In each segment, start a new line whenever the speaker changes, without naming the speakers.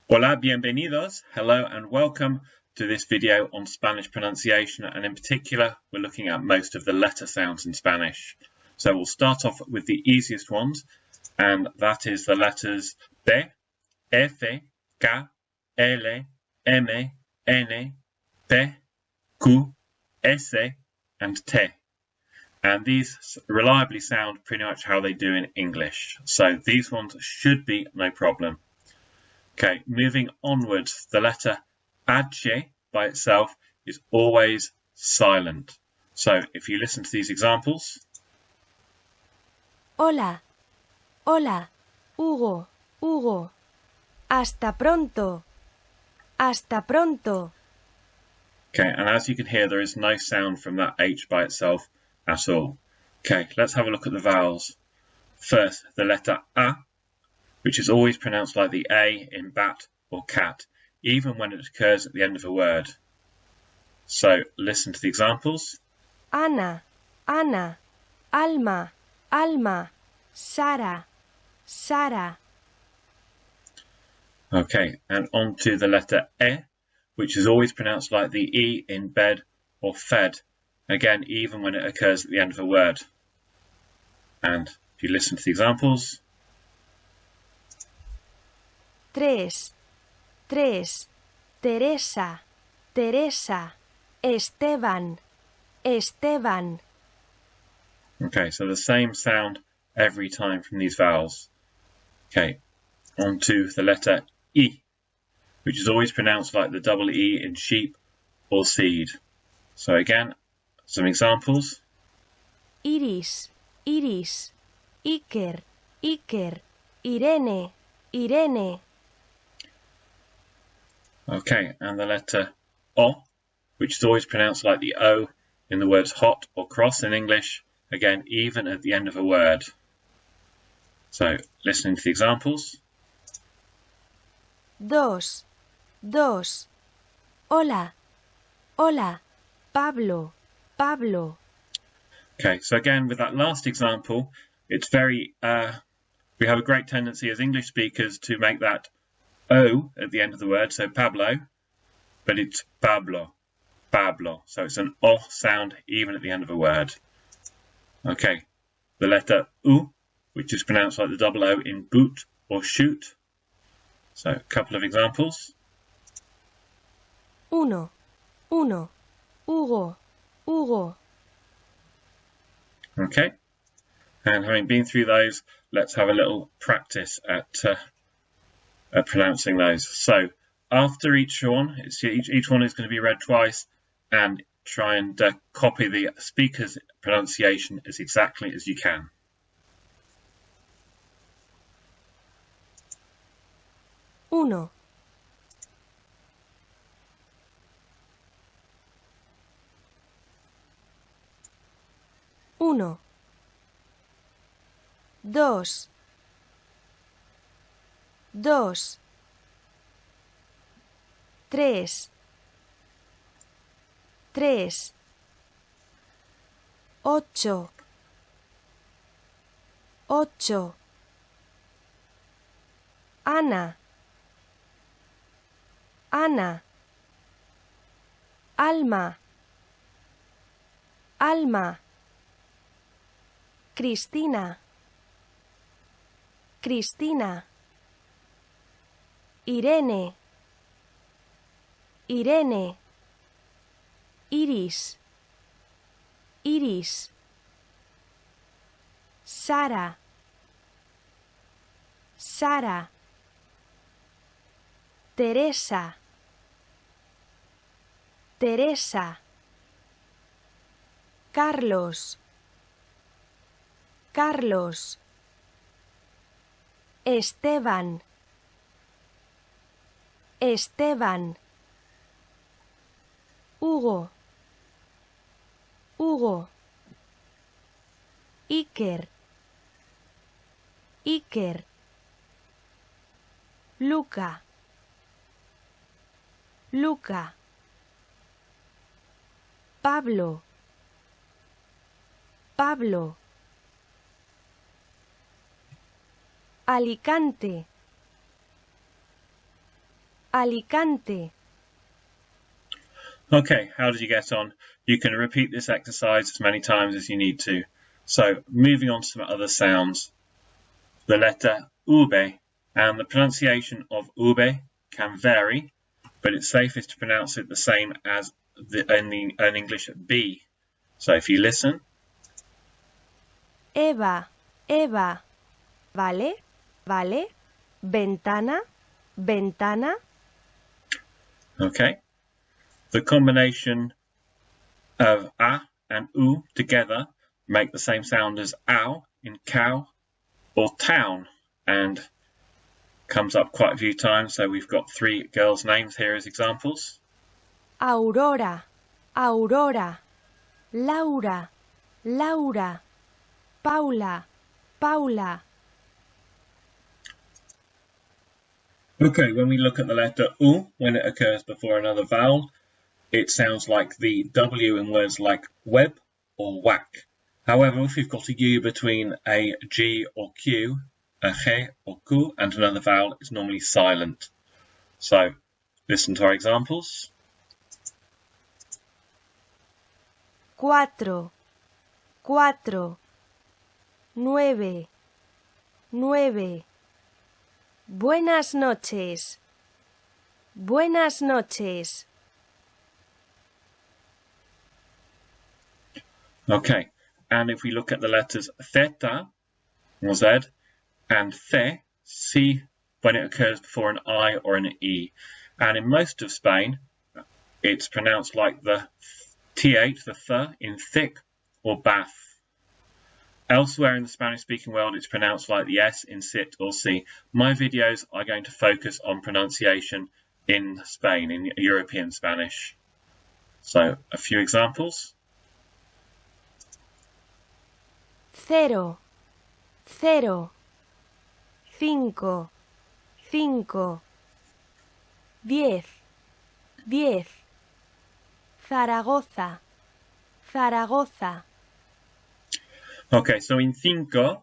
Hola, bienvenidos. Hello and welcome to this video on Spanish pronunciation, and in particular we're looking at most of the letter sounds in Spanish. So we'll start off with the easiest ones, and that is the letters B, F, K, L, M, N, P, Q, S, and T. And these reliably sound pretty much how they do in English. So these ones should be no problem. Okay, moving onwards, the letter H by itself is always silent. So if you listen to these examples.
Hola, hola, Hugo, Hugo. Hasta pronto, hasta pronto.
Okay, and as you can hear, there is no sound from that H by itself at all. Okay, let's have a look at the vowels. First, the letter A, which is always pronounced like the A in bat or cat, even when it occurs at the end of a word. So listen to the examples.
Ana, Ana, Alma, Alma, Sara, Sara.
Okay, and on to the letter E, which is always pronounced like the E in bed or fed, again, even when it occurs at the end of a word. And if you listen to the examples.
Tres, tres, Teresa, Teresa, Esteban, Esteban.
Okay, so the same sound every time from these vowels. Okay, on to the letter E, which is always pronounced like the double E in sheep or seed. So again, some examples.
Iris, Iris, Iker, Iker, Irene, Irene.
Okay, and the letter O, which is always pronounced like the O in the words hot or cross in English, again, even at the end of a word. So, listening to the examples.
Dos, dos. Hola, hola, Pablo, Pablo.
Okay, so again, with that last example, it's very, we have a great tendency as English speakers to make that O at the end of the word, so Pablo, but it's Pablo, Pablo. So it's an O sound even at the end of a word. Okay, the letter U, which is pronounced like the double O in boot or shoot. So a couple of examples.
Uno, uno, Hugo, Hugo.
Okay, and having been through those, let's have a little practice at pronouncing those. So after each one, each one is going to be read twice, and try and copy the speaker's pronunciation as exactly as you can.
Uno. Uno. Dos. Dos. Tres. Tres. Ocho. Ocho. Ana. Ana. Alma. Alma. Cristina. Cristina. Irene. Irene. Iris. Iris. Sara. Sara. Teresa. Teresa. Carlos. Carlos. Esteban. Esteban. Hugo. Hugo. Iker. Iker. Luca. Luca. Pablo. Pablo. Alicante. Alicante.
Okay, how did you get on? You can repeat this exercise as many times as you need to. So, moving on to some other sounds. The letter ube, and the pronunciation of ube can vary, but it's safest to pronounce it the same as in English B. So if you listen.
Eva, Eva. Vale, vale. Ventana, ventana.
Okay. The combination of a and u together make the same sound as ow in cow or town, and comes up quite a few times. So we've got three girls' names here as examples.
Aurora, Aurora. Laura, Laura. Paula, Paula.
Okay, when we look at the letter U, when it occurs before another vowel, it sounds like the W in words like web or whack. However, if we've got a U between a G or Q, a G or Q, and another vowel, it's normally silent. So, listen to our examples.
Cuatro, cuatro. Nueve, nueve. Buenas noches, buenas noches.
Okay, and if we look at the letters theta, or Z, and the, C, when it occurs before an I or an E. And in most of Spain, it's pronounced like the TH, the th, in thick or bath. Elsewhere in the Spanish-speaking world, it's pronounced like the S in sit or C. My videos are going to focus on pronunciation in Spain, in European Spanish. So, a few examples.
Cero, cero. Cinco, cinco. 10, 10. Zaragoza, Zaragoza.
Okay, so in cinco,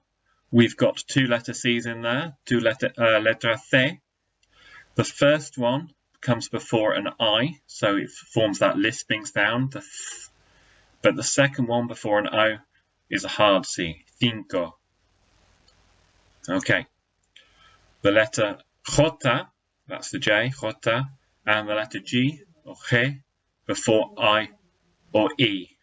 we've got two letter C's in there, letra C. The first one comes before an I, so it forms that lisping sound, the th. But the second one before an O is a hard C, cinco. Okay. The letter J, that's the J, J, and the letter G, or G, before I or E.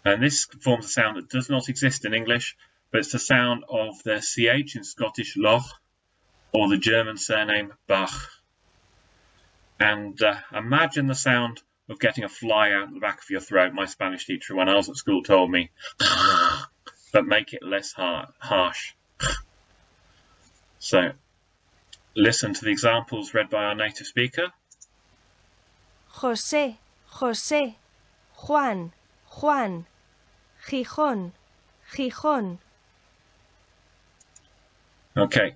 And this forms a sound that does not exist in English, but it's the sound of the CH in Scottish Loch, or the German surname Bach. And imagine the sound of getting a fly out the back of your throat. My Spanish teacher when I was at school told me, but make it less harsh. So, listen to the examples read by our native speaker.
José, José. Juan, Juan. Gijón, Gijón.
Okay,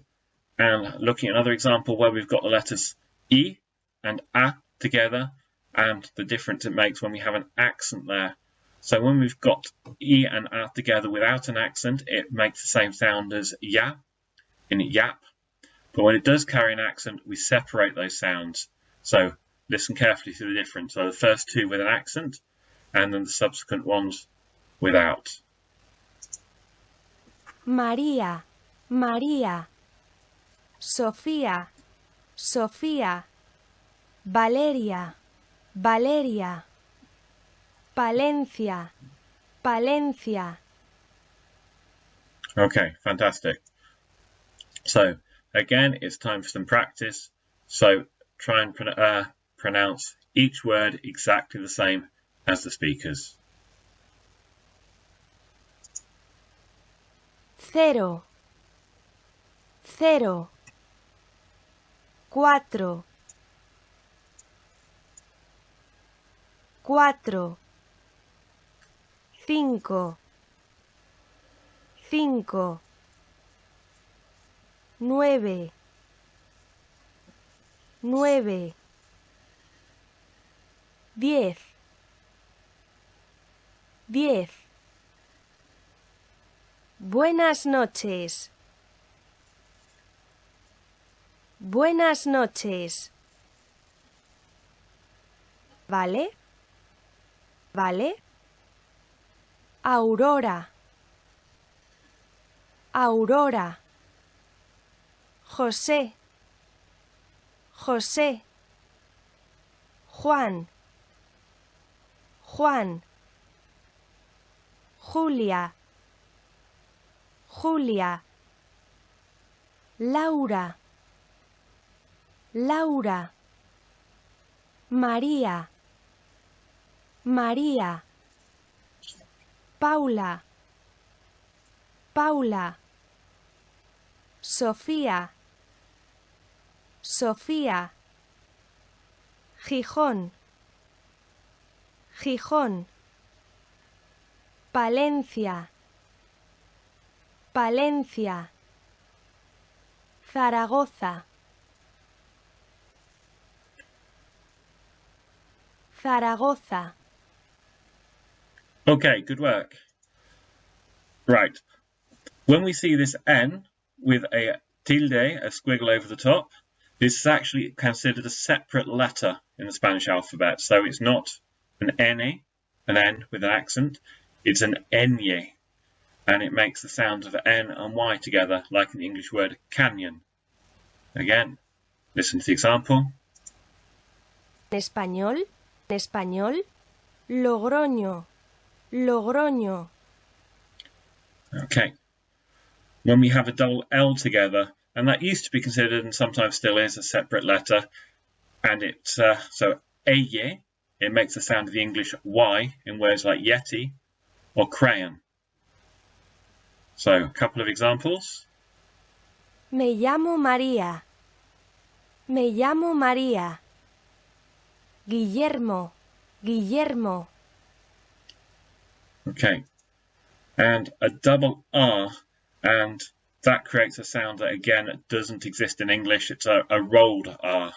and looking at another example where we've got the letters E and A together, and the difference it makes when we have an accent there. So when we've got E and A together without an accent, it makes the same sound as ya in yap. But when it does carry an accent, we separate those sounds. So listen carefully to the difference. So the first two with an accent, and then the subsequent ones without.
María, María. Sofía, Sofía. Valeria, Valeria. Palencia, Palencia.
Okay, fantastic. So again, it's time for some practice. So try and pronounce each word exactly the same as the speakers.
Cero, cero. Cuatro, cuatro. Cinco, cinco. Nueve, nueve. 10, 10. Buenas noches, buenas noches. ¿vale? ¿Vale? Aurora, Aurora. José, José. Juan, Juan. Julia, Julia. Laura, Laura. María, María. Paula, Paula. Sofía, Sofía. Gijón, Gijón. Palencia, Palencia. Zaragoza, Zaragoza.
Okay, good work. Right. When we see this N with a tilde, a squiggle over the top, this is actually considered a separate letter in the Spanish alphabet. So it's not an N, an N with an accent. It's an Nye, and it makes the sounds of N and Y together, like in the English word canyon. Again, listen to the example.
En español, Logroño, Logroño.
Okay. When we have a double L together, and that used to be considered, and sometimes still is, a separate letter, and it's so eye, it makes the sound of the English Y in words like yeti or crayon. So, a couple of examples.
Me llamo María, me llamo María. Guillermo, Guillermo.
Okay. And a double R, and that creates a sound that, again, doesn't exist in English. It's a rolled R.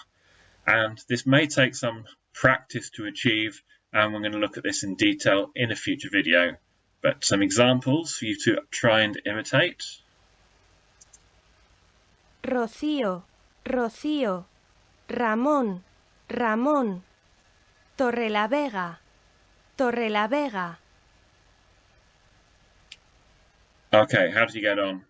And this may take some practice to achieve, and we're going to look at this in detail in a future video. But some examples for you to try and imitate.
Rocío, Rocío. Ramón, Ramón. Torrelavega, Torrelavega.
Okay, how did you get on?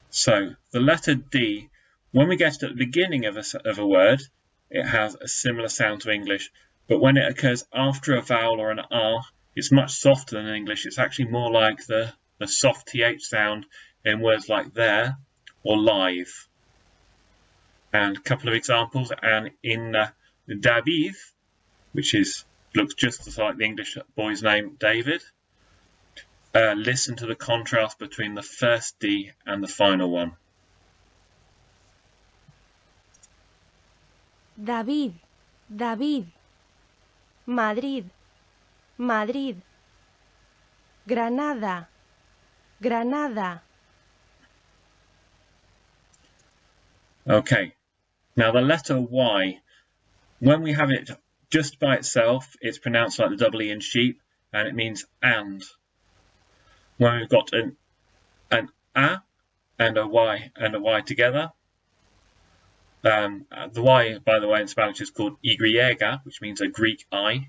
So, the letter D, when we get to the beginning of a word, it has a similar sound to English, but when it occurs after a vowel or an R, it's much softer than in English. It's actually more like the soft TH sound in words like there or live. And a couple of examples, and in David, which looks just like the English boy's name, David, listen to the contrast between the first D and the final one.
David, David. Madrid, Madrid. Granada, Granada.
Okay, now the letter Y, when we have it just by itself, it's pronounced like the double E in sheep, and it means and. When we've got an A and a Y together, the Y, by the way, in Spanish is called Y, which means a Greek I.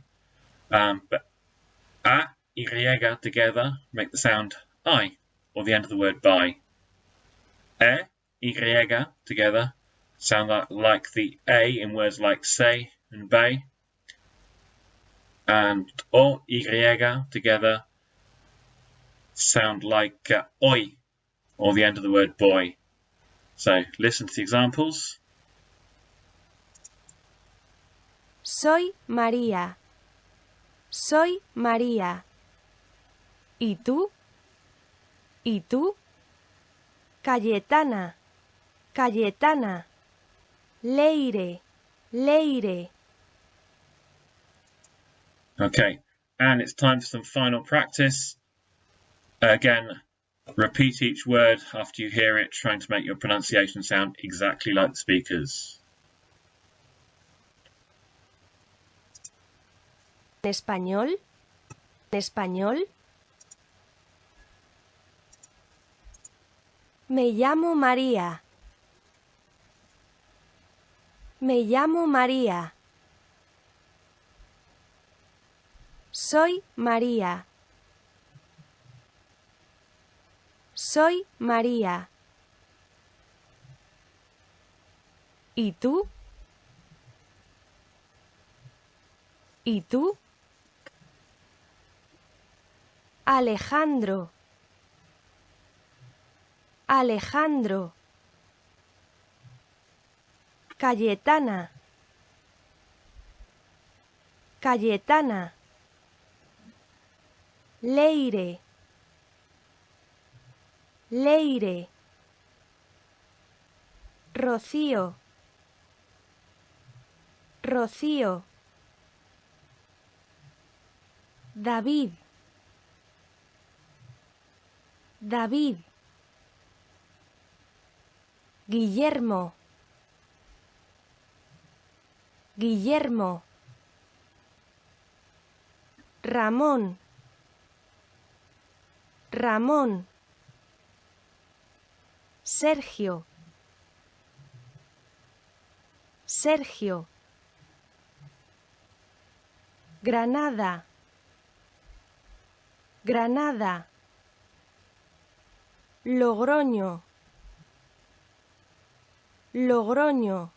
But A, Y together make the sound I, or the end of the word by. Y together sound like the A in words like say and bay. And O, Y together sound like oi, or the end of the word boy. So listen to the examples.
Soy María, soy María. ¿Y tú? ¿Y tú? Cayetana, Cayetana. Leire, Leire.
Okay, and it's time for some final practice. Again, repeat each word after you hear it, trying to make your pronunciation sound exactly like the speakers.
En español, en español. Me llamo María. Me llamo María. Soy María. Soy María. ¿Y tú? ¿Y tú? Alejandro. Alejandro. Cayetana. Cayetana. Leire. Leire. Rocío. Rocío. David. David. Guillermo. Guillermo. Ramón. Ramón. Sergio. Sergio. Granada. Granada. Logroño. Logroño.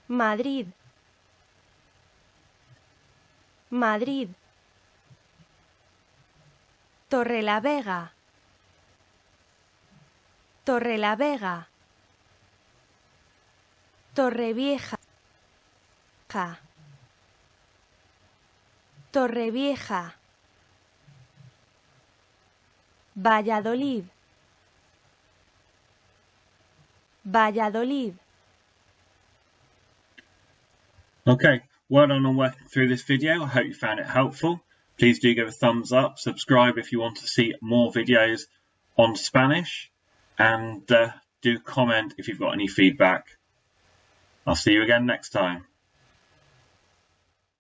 Madrid. Madrid. Torrelavega. Torrelavega. Torrevieja. Torrevieja. Valladolid. Valladolid.
Okay, well done on working through this video. I hope you found it helpful. Please do give a thumbs up, subscribe if you want to see more videos on Spanish, and do comment if you've got any feedback. I'll see you again next time.